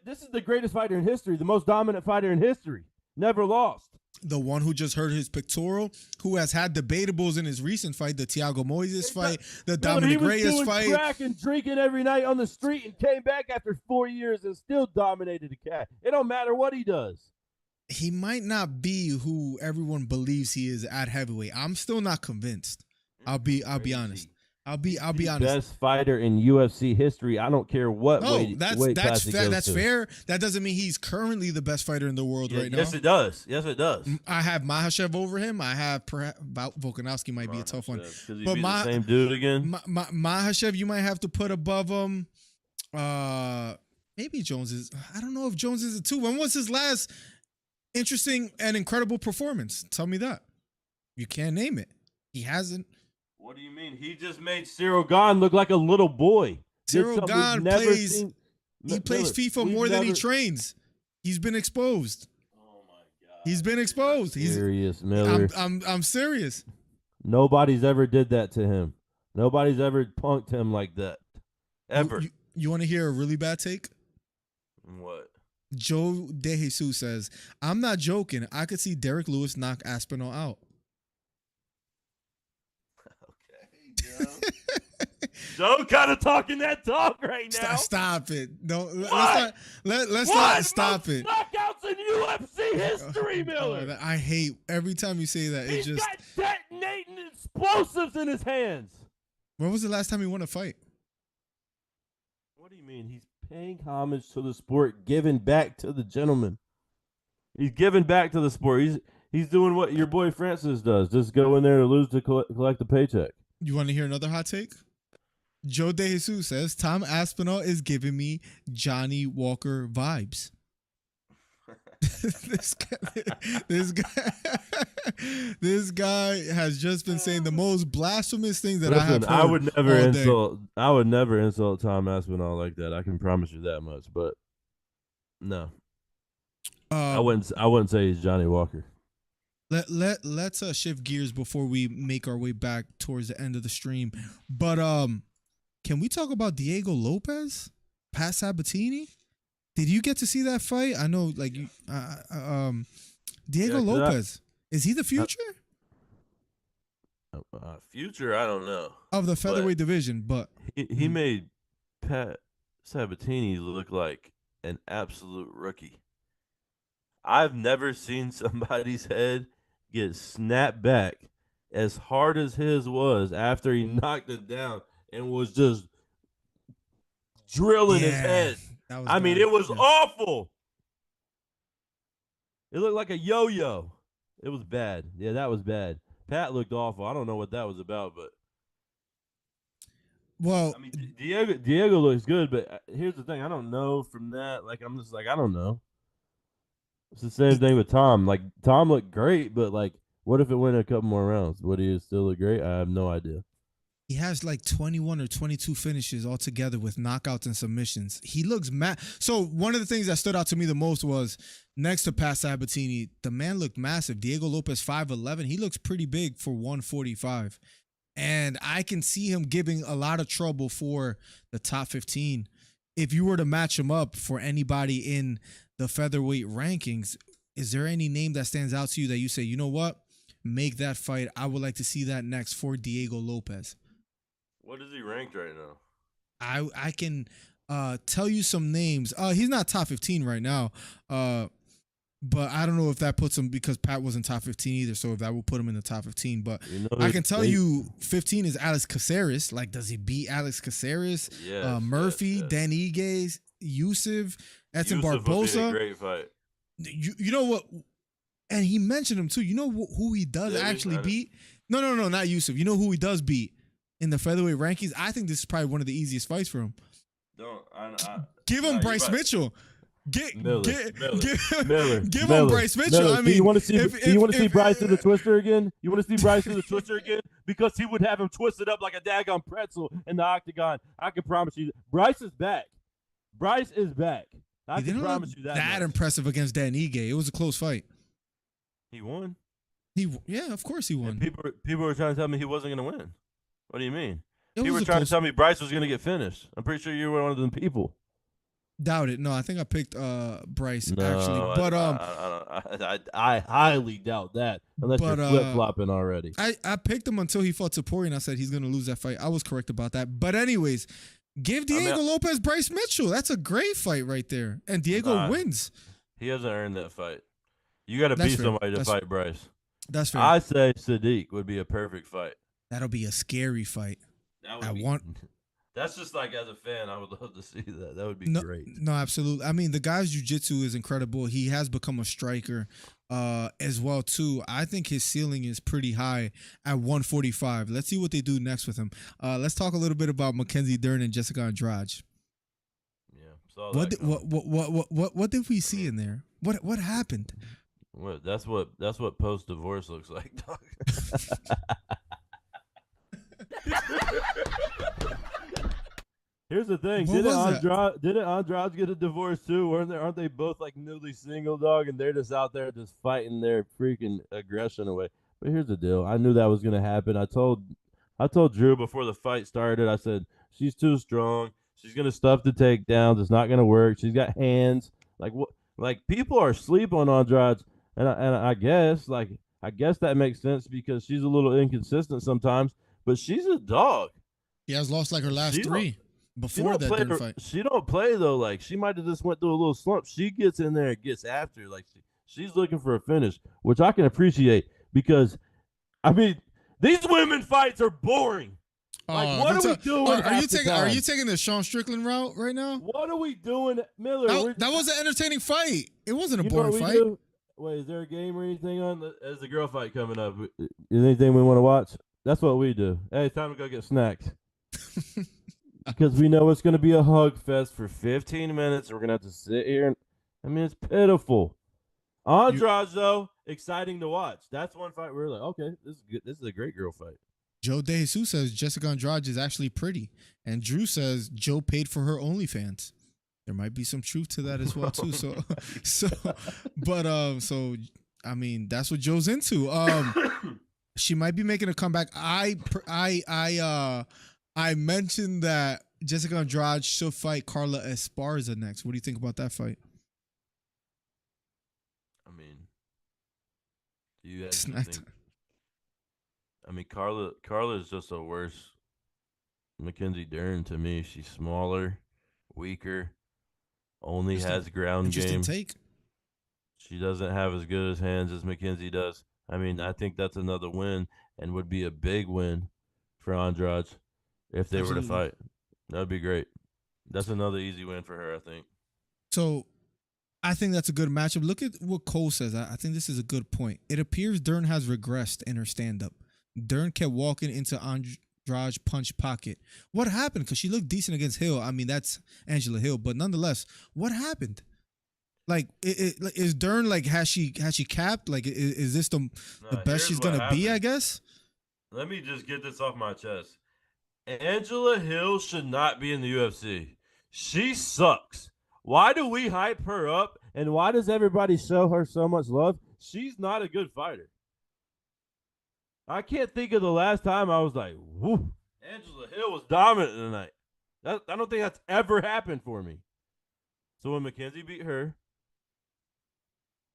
This is the greatest fighter in history, the most dominant fighter in history. Never lost. The one who just hurt his pectoral, who has had debatables in his recent fight, the Thiago Moises fight, the Dominic Reyes He was doing fight. crack and drinking every night on the street and came back after 4 years and still dominated the cat. It don't matter what he does. He might not be who everyone believes he is at heavyweight. I'm still not convinced. I'll be honest. I'll be honest. Best fighter in UFC history. I don't care what weight class he goes that's to. fair. That doesn't mean he's currently the best fighter in the world right now. Yes, it does. Yes, it does. I have Makhachev over him. I have Volkanovski might be a tough one. Because he'd But be the same dude again. Makhachev, you might have to put above him. Maybe Jones is. I don't know if Jones is a 2. When was his last interesting and incredible performance? Tell me that. You can't name it. He hasn't. What do you mean? He just made Cyril Gane look like a little boy. Cyril Gane plays. He plays FIFA we've more than he never- trains. He's been exposed. Oh my God. He's been exposed. Serious, Miller. I'm serious. Nobody's ever did that to him. Nobody's ever punked him like that. Ever. You want to hear a really bad take? What? Joe DeJesus says, I'm not joking. I could see Derek Lewis knock Aspinall out. Joe kind of talking that talk right now. Stop it. No, What? let's not stop Most it. knockouts in UFC history, Miller. I hate every time you say that. It He's just. got detonating explosives in his hands. When was the last time he won a fight? What do you mean? He's paying homage to the sport, giving back to the gentleman. He's giving back to the sport. He's doing what your boy Francis does. Just go in there to lose to collect the paycheck. You want to hear another hot take? Joe DeJesus says Tom Aspinall is giving me Johnny Walker vibes. this guy has just been saying the most blasphemous things that I have heard. I would never all day. insult. I would never insult Tom Aspinall like that. I can promise you that much. But no, I wouldn't say he's Johnny Walker. Let's shift gears before we make our way back towards the end of the stream. But can we talk about Diego Lopez, Pat Sabatini? Did you get to see that fight? I know, like, Diego Lopez, is he the future Future? I don't know of the featherweight division? But he made Pat Sabatini look like an absolute rookie. I've never seen somebody's head get snapped back as hard as his was after he knocked it down and was just drilling his head. I mean, it was awful. It looked like a yo-yo. It was bad. Yeah, that was bad. Pat looked awful. I don't know what that was about, but well, I mean, Diego looks good, but here's the thing: I don't know from that. Like, I'm just like, I don't know. It's the same thing with Tom. Like, Tom looked great, but like, what if it went a couple more rounds? Would he still look great? I have no idea. he has like 21 or 22 finishes altogether with knockouts and submissions. He looks So one of the things that stood out to me the most was next to Pat Sabatini, the man looked massive. Diego Lopez 5'11". He looks pretty big for 145. And I can see him giving a lot of trouble for the top 15. If you were to match him up for anybody in the featherweight rankings, is there any name that stands out to you that you say, you know what, make that fight? I would like to see that next for Diego Lopez. What is he ranked right now? I can tell you some names. He's not top 15 right now. But I don't know if that puts him, because Pat wasn't top 15 either, so if that will put him in the top 15. But I can tell you 15 is Alex Caceres. Like, does he beat Alex Caceres? Yes, Murphy, yes. Dan Ige, Yusuf, Edson Yusuf Barbosa. would be a great fight. You know what? And he mentioned him too. You know who he does actually beat? No, not Yusuf. You know who he does beat in the featherweight rankings? I think this is probably one of the easiest fights for him. Give him Bryce Mitchell. Give him Bryce Mitchell. Miller. I mean, do you want to see Bryce do the twister again? You want to see Bryce do the twister again? Because he would have him twisted up like a daggone pretzel in the octagon. I can promise you, Bryce is back. Bryce is back. I can promise you that. That impressive against Dan Ige. It was a close fight. He won. Yeah, of course he won. And people were trying to tell me he wasn't going to win. What do you mean? People were trying to tell me Bryce was going to get finished. I'm pretty sure you were one of them people. Doubt it. No, I think I picked Bryce actually, but I highly doubt that unless you're flip flopping already. I picked him until he fought Topuria, and I said he's gonna lose that fight. I was correct about that. But anyways, give Diego Lopez Bryce Mitchell. That's a great fight right there, and Diego wins. He hasn't earned that fight. You got to beat somebody to fight Bryce. That's fair. I say Sadiq would be a perfect fight. That'll be a scary fight. That's just like, as a fan, I would love to see that. That would be great. No, absolutely. I mean, the guy's jiu-jitsu is incredible. He has become a striker as well, too. I think his ceiling is pretty high at 145. Let's see what they do next with him. Let's talk a little bit about Mackenzie Dern and Jessica Andrade. Yeah. What did we see in there? What happened? That's what post-divorce looks like, dog. Here's the thing. Didn't Andrade get a divorce too? Aren't they both like newly single, dog? And they're just out there just fighting their freaking aggression away. But here's the deal. I knew that was gonna happen. I told Drew before the fight started, I said, she's too strong. She's gonna stuff the takedowns. It's not gonna work. She's got hands. Like what? Like, people are asleep on Andrade, and I guess that makes sense because she's a little inconsistent sometimes. But she's a dog. He has lost like her last three. Before that Dern fight. She don't play though. Like, she might have just went through a little slump. She gets in there and gets after. Like, she's looking for a finish, which I can appreciate because, I mean, these women fights are boring. Like, what are we doing? Are you taking the Sean Strickland route right now? What are we doing, Miller? That was an entertaining fight. It wasn't a boring fight. Wait, is there a game or anything on as the girl fight coming up? Is anything we want to watch? That's what we do. Hey, time to go get snacks. Because we know it's going to be a hug fest for 15 minutes. We're going to have to sit here. It's pitiful. Andrade, though, exciting to watch. That's one fight where we're like, okay, this is good. This is a great girl fight. Joe De Jesus says Jessica Andrade is actually pretty. And Drew says Joe paid for her OnlyFans. There might be some truth to that as well, too. I mean, that's what Joe's into. She might be making a comeback. I mentioned that Jessica Andrade should fight Carla Esparza next. What do you think about that fight? I mean, do you guys think? I mean, Carla is just a worse Mackenzie Dern to me. She's smaller, weaker, only has ground game. Take. She doesn't have as good as hands as Mackenzie does. I mean, I think that's another win and would be a big win for Andrade if they were to fight. That would be great. That's another easy win for her, I think. So I think that's a good matchup. Look at what Cole says. I think this is a good point. It appears Dern has regressed in her stand-up. Dern kept walking into Andrade's punch pocket. What happened? Because she looked decent against Hill. I mean, that's Angela Hill. But nonetheless, what happened? Like, is Dern, like, has she capped? Like, is this the best she's going to be, I guess? Let me just get this off my chest. Angela Hill should not be in the UFC. She sucks. Why do we hype her up, and why does everybody show her so much love? She's not a good fighter. I can't think of the last time I was like, whoo, Angela Hill was dominant tonight. I don't think that's ever happened for me. So when Mackenzie beat her,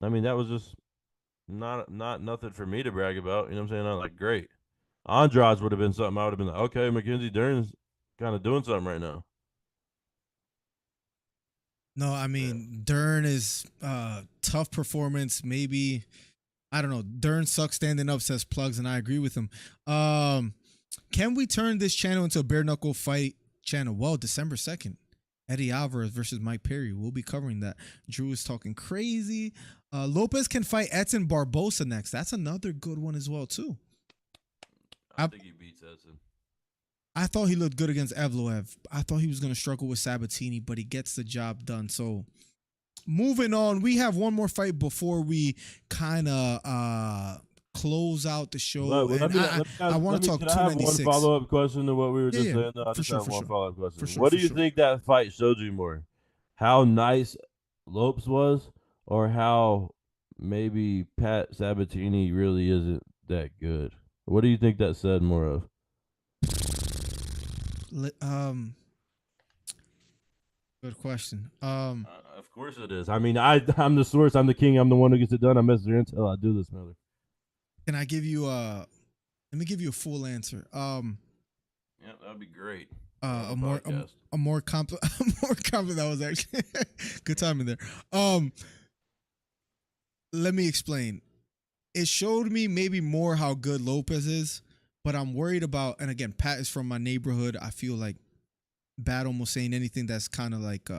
I mean, that was just not nothing for me to brag about. You know what I'm saying? I'm like, great. Andrade would have been something I would have been like, okay, Mackenzie Dern's kind of doing something right now. No, I mean, Dern is tough performance. Maybe, I don't know. Dern sucks standing up, says Plugs, and I agree with him. Can we turn this channel into a bare knuckle fight channel? Well, December 2nd, Eddie Alvarez versus Mike Perry. We'll be covering that. Drew is talking crazy. Lopez can fight Edson Barbosa next. That's another good one as well, too. I think he beats Edson. I thought he looked good against Evloev. I thought he was going to struggle with Sabatini, but he gets the job done. So, moving on, we have one more fight before we kind of close out the show. I want to talk 296. I have one follow-up question to what we were just saying? No, I just have one follow-up question. What do you think that fight showed you more? How nice Lopes was, or how maybe Pat Sabatini really isn't that good? What do you think that said more of? Good question. Of course it is. I mean, I'm the source. I'm the king. I'm the one who gets it done. I'm Mr. Intel. I do this, Miller. Can I give you let me give you a full answer. Yeah, that'd be great. A more compliment. That was actually good timing there. Let me explain. It showed me maybe more how good Lopez is, but I'm worried about, and again, Pat is from my neighborhood. I feel like bad almost saying anything that's kind of like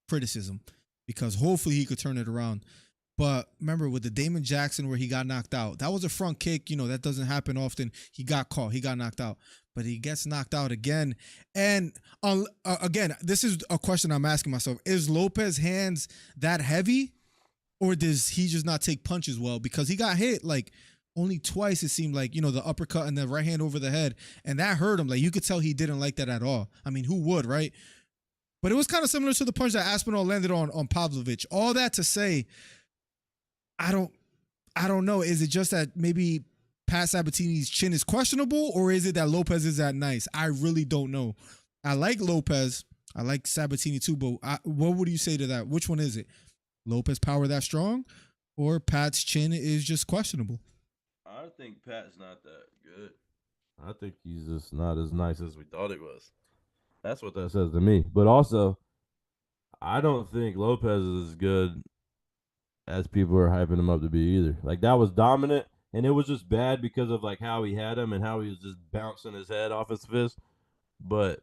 criticism, because hopefully he could turn it around. But remember with the Damon Jackson where he got knocked out, that was a front kick. You know, that doesn't happen often. He got caught. He got knocked out. But he gets knocked out again. And again, this is a question I'm asking myself. Is Lopez's hands that heavy? Or does he just not take punches well? Because he got hit like only twice, it seemed like, you know, the uppercut and the right hand over the head. And that hurt him. Like, you could tell he didn't like that at all. I mean, who would, right? But it was kind of similar to the punch that Aspinall landed on Pavlovich. All that to say, I don't know. Is it just that maybe Pat Sabatini's chin is questionable? Or is it that Lopez is that nice? I really don't know. I like Lopez. I like Sabatini too. But what would you say to that? Which one is it? Lopez power that strong, or Pat's chin is just questionable? I think Pat's not that good. I think he's just not as nice as we thought he was. That's what that says to me. But also, I don't think Lopez is as good as people are hyping him up to be either. Like, that was dominant, and it was just bad because of like how he had him and how he was just bouncing his head off his fist. But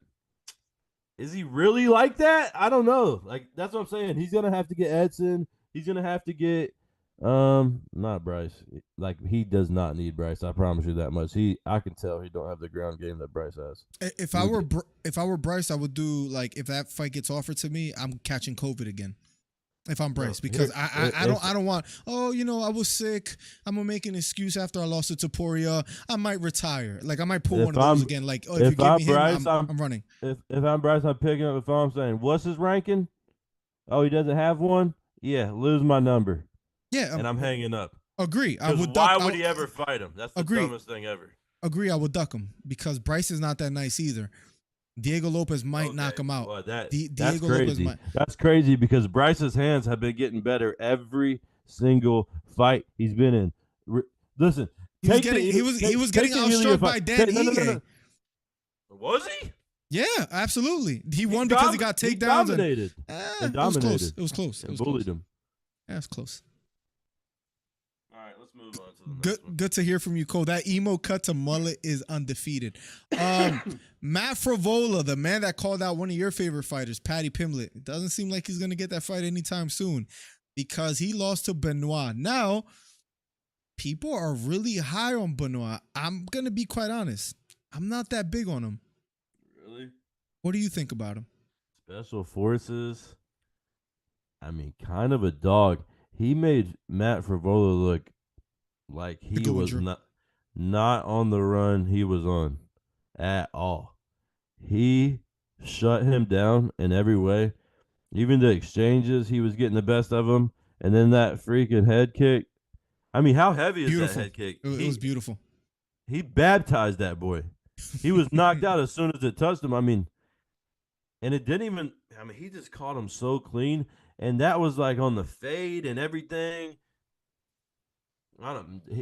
is he really like that? I don't know. Like, that's what I'm saying. He's gonna have to get Edson. He's gonna have to get not Bryce. Like, he does not need Bryce. I promise you that much. I can tell he don't have the ground game that Bryce has. If I were Bryce, I would do, like, if that fight gets offered to me, I'm catching COVID again. If I'm Bryce, because I don't want, you know, I was sick. I'm gonna make an excuse after I lost to Topuria. I might retire. Like, I might pull one of those again. Like, if you give me him, I'm running. If I'm Bryce, I'm picking up the phone saying, what's his ranking? Oh, he doesn't have one? Yeah, lose my number. Yeah. And I'm hanging up. Agree. Why would he ever fight him? That's the dumbest thing ever. Agree, I would duck him, because Bryce is not that nice either. Diego Lopez might knock him out. Well, that's Diego crazy. Lopez That's crazy, because Bryce's hands have been getting better every single fight he's been in. Listen, he was getting outstruck by Dan Ige. Was he? Yeah, absolutely. He won because he got takedowns. He dominated. It was close. It was close. It bullied him. Yeah, it was close. All right, Let's move on to the next one. Good to hear from you, Cole. That emo cut to mullet is undefeated. Matt Frivola, the man that called out one of your favorite fighters, Paddy Pimblett, it doesn't seem like he's going to get that fight anytime soon because he lost to Benoit. Now, people are really high on Benoit. I'm going to be quite honest. I'm not that big on him. Really? What do you think about him? Special Forces. I mean, kind of a dog. He made Matt Frivola look like he was not on the run he was on at all. He shut him down in every way. Even the exchanges, he was getting the best of him. And then that freaking head kick. I mean, how heavy is that head kick? It was beautiful. He baptized that boy. He was knocked out as soon as it touched him. I mean, and it didn't even, he just caught him so clean. And that was like on the fade and everything.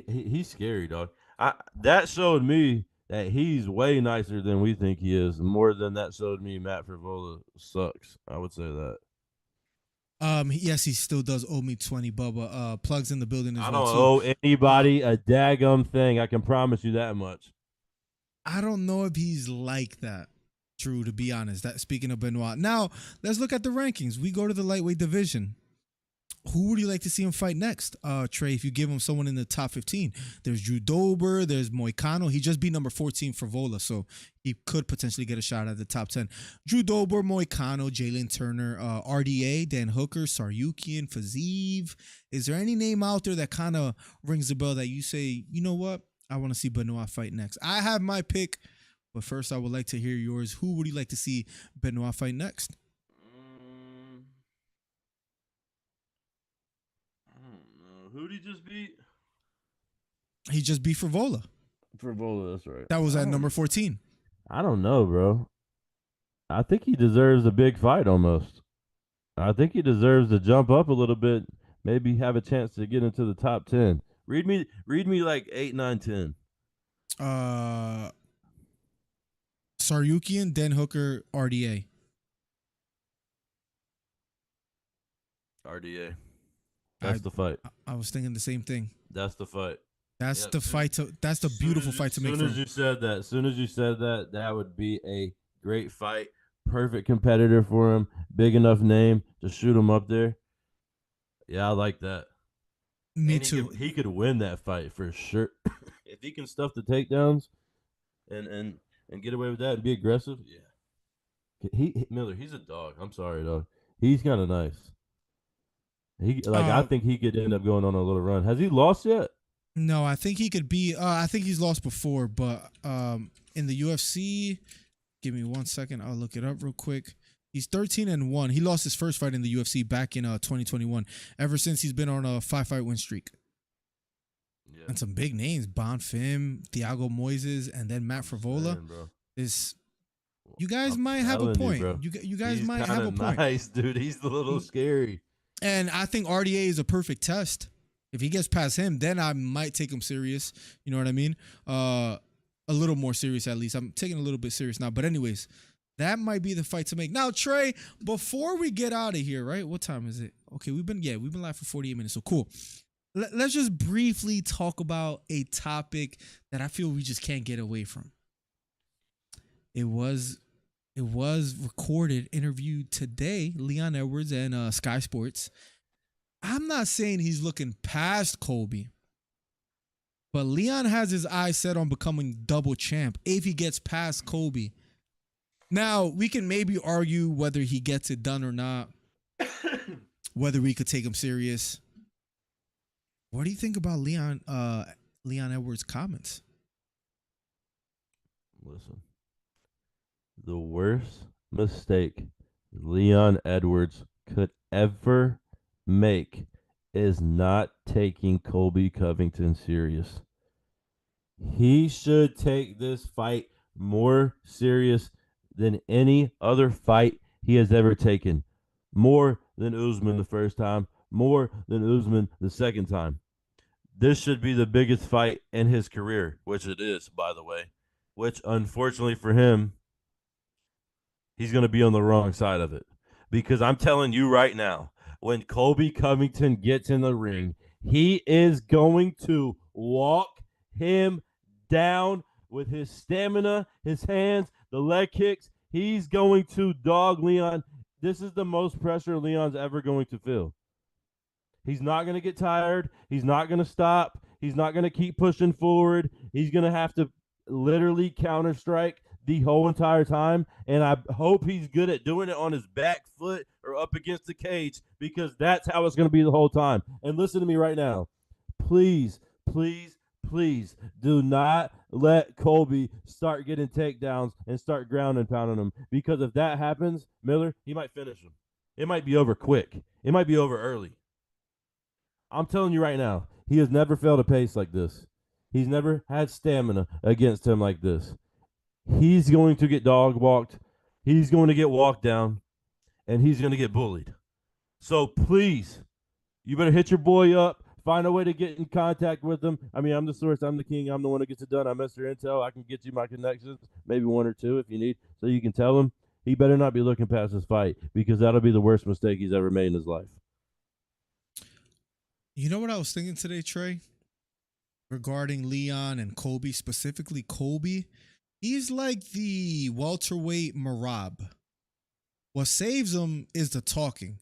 He's scary, dog. That showed me that he's way nicer than we think he is. More than that showed me Matt Frivola sucks. I would say that. Yes, he still does owe me 20, Bubba. Plugs in the building as well. I don't owe anybody a daggum thing. I can promise you that much. I don't know if he's like that, Drew, to be honest. Speaking of Benoit. Now, let's look at the rankings. We go to the lightweight division. Who would you like to see him fight next? Trey, if you give him someone in the top 15. There's Drew Dober, there's Moicano. He just beat number 14 Frivola, so he could potentially get a shot at the top 10. Drew Dober, Moicano, Jalen Turner, RDA, Dan Hooker, Saryukian, Fazeev. Is there any name out there that kind of rings a bell that you say, you know what? I want to see Benoit fight next. I have my pick, but first I would like to hear yours. Who would you like to see Benoit fight next? Who did he just beat? He just beat Frivola. Frivola, that's right. That was at number 14. I don't know, bro. I think he deserves a big fight almost. I think he deserves to jump up a little bit, maybe have a chance to get into the top 10. Read me like 8, 9, 10. Saryukian, Dan Hooker, RDA. RDA. That's the fight. I was thinking the same thing. That's the fight. That's the fight. That's the beautiful fight to make. As soon as you said that, that would be a great fight. Perfect competitor for him. Big enough name to shoot him up there. Yeah, I like that. Me too. He could win that fight for sure. If he can stuff the takedowns and get away with that and be aggressive, yeah. Miller, he's a dog. I'm sorry, dog. He's kind of nice. I think he could end up going on a little run. Has he lost yet? No, I think he could be. I think he's lost before, but in the UFC, give me 1 second. I'll look it up real quick. He's 13-1. He lost his first fight in the UFC back in 2021. Ever since, he's been on a 5-fight win streak. Yeah. And some big names: Bonfim, Thiago Moises, and then Matt Frivola. You guys might have a point. You guys might have a point. Nice, dude. He's a little scary. And I think RDA is a perfect test. If he gets past him, then I might take him serious. You know what I mean? A little more serious, at least. I'm taking a little bit serious now. But anyways, that might be the fight to make. Now, Trey, before we get out of here, right? What time is it? Okay, we've been live for 48 minutes. So cool. Let's just briefly talk about a topic that I feel we just can't get away from. It was recorded, interviewed today, Leon Edwards and Sky Sports. I'm not saying he's looking past Colby, but Leon has his eyes set on becoming double champ if he gets past Colby. Now, we can maybe argue whether he gets it done or not, whether we could take him serious. What do you think about Leon Edwards' comments? Listen. The worst mistake Leon Edwards could ever make is not taking Colby Covington serious. He should take this fight more serious than any other fight he has ever taken. More than Usman the first time, more than Usman the second time. This should be the biggest fight in his career, which it is, by the way, which unfortunately for him, he's going to be on the wrong side of it. Because I'm telling you right now, when Colby Covington gets in the ring, He is going to walk him down with his stamina, his hands, the leg kicks. He's going to dog Leon. This is the most pressure Leon's ever going to feel. He's not going to get tired. He's not going to stop. He's not going to keep pushing forward. He's going to have to literally counter strike the whole entire time. And I hope he's good at doing it on his back foot or up against the cage, because that's how it's going to be the whole time. And listen to me right now. Please, please, please do not let Colby start getting takedowns and start ground and pounding him, because if that happens, Miller, he might finish him. It might be over quick. It might be over early. I'm telling you right now, he has never felt a pace like this. He's never had stamina against him like this. He's going to get dog walked. He's going to get walked down, and he's going to get bullied. So please, you better hit your boy up. Find a way to get in contact with him. I mean, I'm the source. I'm the king. I'm the one that gets it done. I'm Mr. Intel. I can get you my connections, maybe one or two if you need, so you can tell him he better not be looking past this fight, because that'll be the worst mistake he's ever made in his life. You know what I was thinking today, Trey? Regarding Leon and Colby, specifically Colby. He's like the welterweight Marab. What saves him is the talking.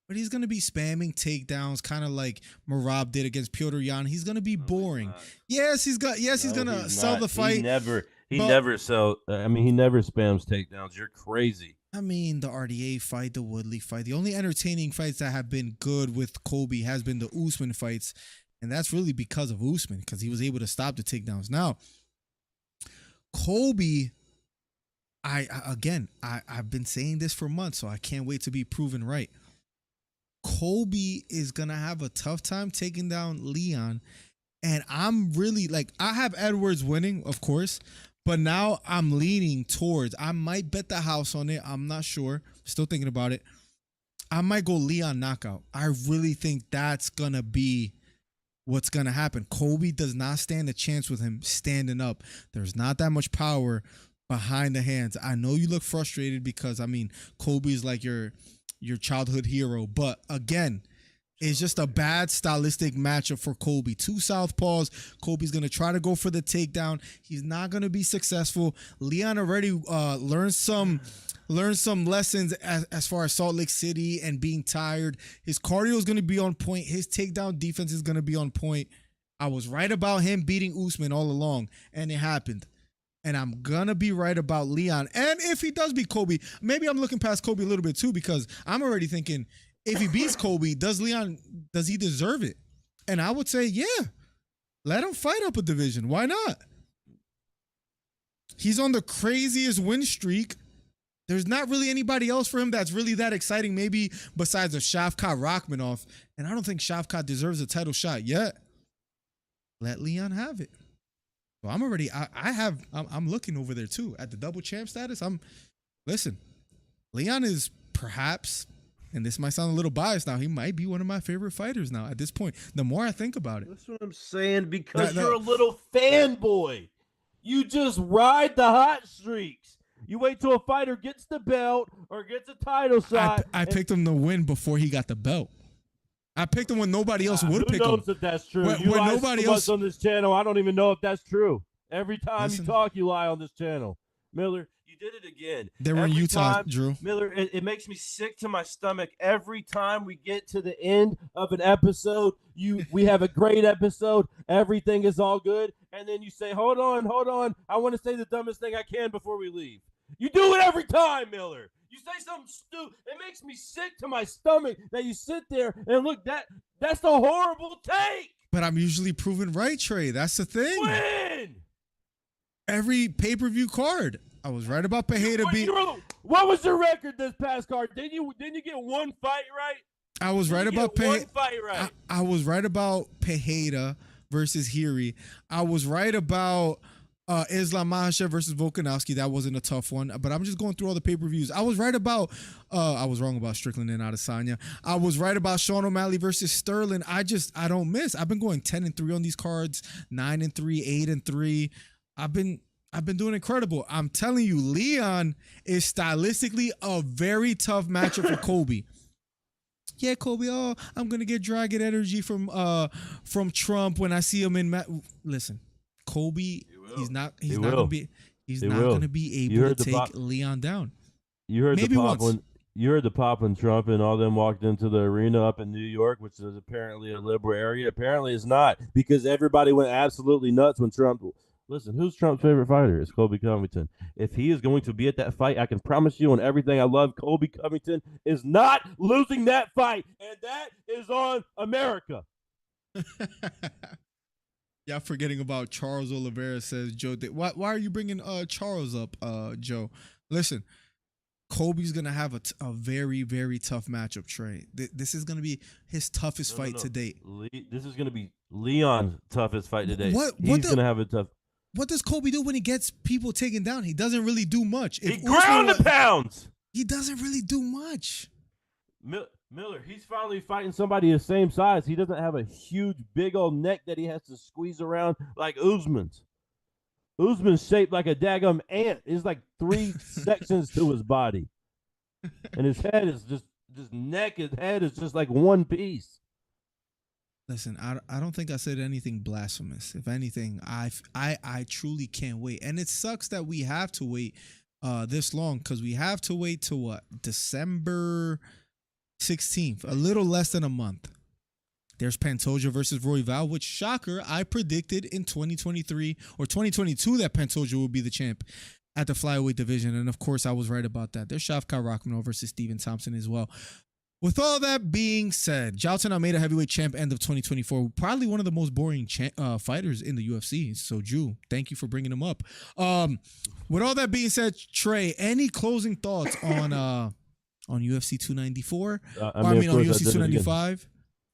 But he's going to be spamming takedowns, kind of like Marab did against Petr Yan. He's going to be boring. He's going to sell the fight. He never spams takedowns. You're crazy. I mean, the RDA fight, the Woodley fight, the only entertaining fights that have been good with Colby has been the Usman fights. And that's really because of Usman, because he was able to stop the takedowns. Now, Colby, I've been saying this for months, so I can't wait to be proven right. Colby is going to have a tough time taking down Leon. And I'm really I have Edwards winning, of course, but now I'm leaning towards, I might bet the house on it. I'm not sure. Still thinking about it. I might go Leon knockout. I really think that's going to be what's going to happen. Colby does not stand a chance with him standing up. There's not that much power behind the hands. I know you look frustrated because, I mean, Colby's like your childhood hero. But again, it's just a bad stylistic matchup for Colby. Two southpaws. Colby's going to try to go for the takedown. He's not going to be successful. Leon already learned some lessons as far as Salt Lake City and being tired. His cardio is going to be on point. His takedown defense is going to be on point. I was right about him beating Usman all along, and it happened. And I'm going to be right about Leon. And if he does beat Colby, maybe I'm looking past Colby a little bit too, because I'm already thinking, if he beats Colby, does he deserve it? And I would say, yeah, let him fight up a division. Why not? He's on the craziest win streak. There's not really anybody else for him that's really that exciting, maybe besides a Shavkat Rakhmonov. And I don't think Shavkat deserves a title shot yet. Let Leon have it. So I'm looking over there too at the double champ status. Listen, Leon is perhaps, and this might sound a little biased now, he might be one of my favorite fighters now at this point. The more I think about it. That's what I'm saying, because you're a little fanboy. You just ride the hot streaks. You wait till a fighter gets the belt or gets a title shot. I picked him to win before he got the belt. I picked him when nobody else would pick him. Who knows if that's true? When you lie nobody so else much on this channel, I don't even know if that's true. Every time you talk, you lie on this channel. Miller, you did it again. They were in Utah, Drew. Miller, it makes me sick to my stomach every time we get to the end of an episode. We have a great episode. Everything is all good. And then you say, hold on. I want to say the dumbest thing I can before we leave. You do it every time, Miller. You say something stupid. It makes me sick to my stomach that you sit there and look, that's a horrible take. But I'm usually proven right, Trey. That's the thing. When? Every pay-per-view card. I was right about Pereira being. What was your record this past card? Didn't you get one fight right? I was right about one fight right. I was right about Pereira versus Hiri. I was right about Islam Makhachev versus Volkanovski. That wasn't a tough one, but I'm just going through all the pay-per-views. I was right about I was wrong about Strickland and Adesanya. I was right about Sean O'Malley versus Sterling. I don't miss. I've been going 10-3 on these cards, 9-3, 8-3. I've been doing incredible. I'm telling you, Leon is stylistically a very tough matchup for Colby. yeah, Kobe. Oh, I'm gonna get dragon energy from Trump when I see him in. Listen, Kobe. He's not gonna be. He's not gonna be able to take Leon down. You heard Maybe the pop once. you heard the pop when Trump and all them walked into the arena up in New York, which is apparently a liberal area. Apparently, it's not, because everybody went absolutely nuts when Trump. Listen, who's Trump's favorite fighter? It's Colby Covington. If he is going to be at that fight, I can promise you on everything I love, Colby Covington is not losing that fight, and that is on America. Y'all forgetting about Charles Oliveira, says Joe. Why are you bringing Charles up, Joe? Listen, Kobe's going to have a very, very tough matchup, Trey. This is going to be his toughest fight to date. This is going to be Leon's toughest fight to date. He's going to have a tough. What does Kobe do when he gets people taken down? He doesn't really do much. He ground the pounds. He doesn't really do much. Miller, he's finally fighting somebody his same size. He doesn't have a huge, big old neck that he has to squeeze around like Usman's. Usman's shaped like a daggum ant. It's like 3 sections to his body. And his head is just neck, his head is just like one piece. Listen, I don't think I said anything blasphemous. If anything, I truly can't wait. And it sucks that we have to wait this long, because we have to wait to what? December 16th, a little less than a month. There's Pantoja versus Royval, which, shocker, I predicted in 2023 or 2022 that Pantoja would be the champ at the flyweight division. And of course, I was right about that. There's Shavkat Rakhmonov versus Steven Thompson as well. With all that being said, Jailton Almeida, heavyweight champ, end of 2024. Probably one of the most boring fighters in the UFC. So, Drew, thank you for bringing him up. With all that being said, Trey, any closing thoughts on UFC 294? On UFC 295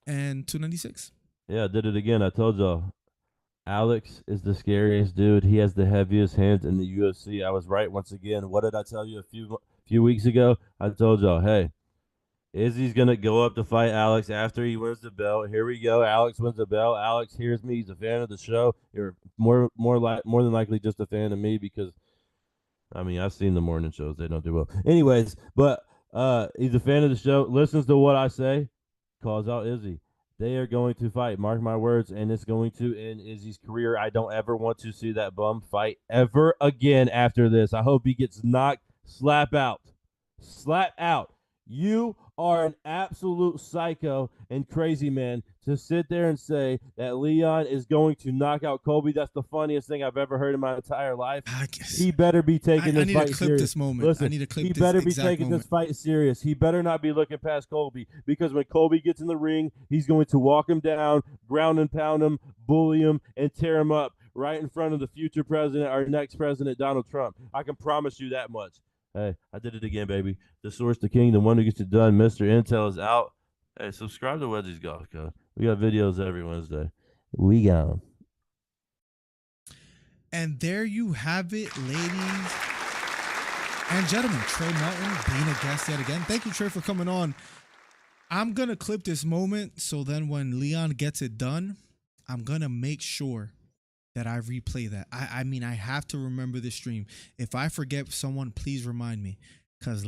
and 296? Yeah, I did it again. I told y'all. Alex is the scariest dude. He has the heaviest hands in the UFC. I was right once again. What did I tell you a few weeks ago? I told y'all, hey, Izzy's going to go up to fight Alex after he wins the belt. Here we go. Alex wins the belt. Alex hears me. He's a fan of the show. You're more than likely just a fan of me because, I mean, I've seen the morning shows. They don't do well. Anyways, but he's a fan of the show, listens to what I say, calls out Izzy. They are going to fight. Mark my words, and it's going to end Izzy's career. I don't ever want to see that bum fight ever again after this. I hope he gets knocked slap out. Slap out. You are an absolute psycho and crazy man to sit there and say that Leon is going to knock out Kobe. That's the funniest thing I've ever heard in my entire life. He better be taking this fight serious. I need to clip this moment. Listen, I need to clip this. He better be taking this fight serious. He better not be looking past Kobe, because when Kobe gets in the ring, he's going to walk him down, ground and pound him, bully him, and tear him up right in front of the future president, our next president, Donald Trump. I can promise you that much. Hey, I did it again, baby. The source, the king, the one who gets it done. Mr. Intel is out. Hey, subscribe to Wedgie's Golf Co. We got videos every Wednesday. We got 'em. And there you have it, ladies and gentlemen. Trey Melton being a guest yet again. Thank you, Trey, for coming on. I'm going to clip this moment, so then when Leon gets it done, I'm going to make sure that I replay that. I mean, I have to remember this stream. If I forget someone, please remind me, because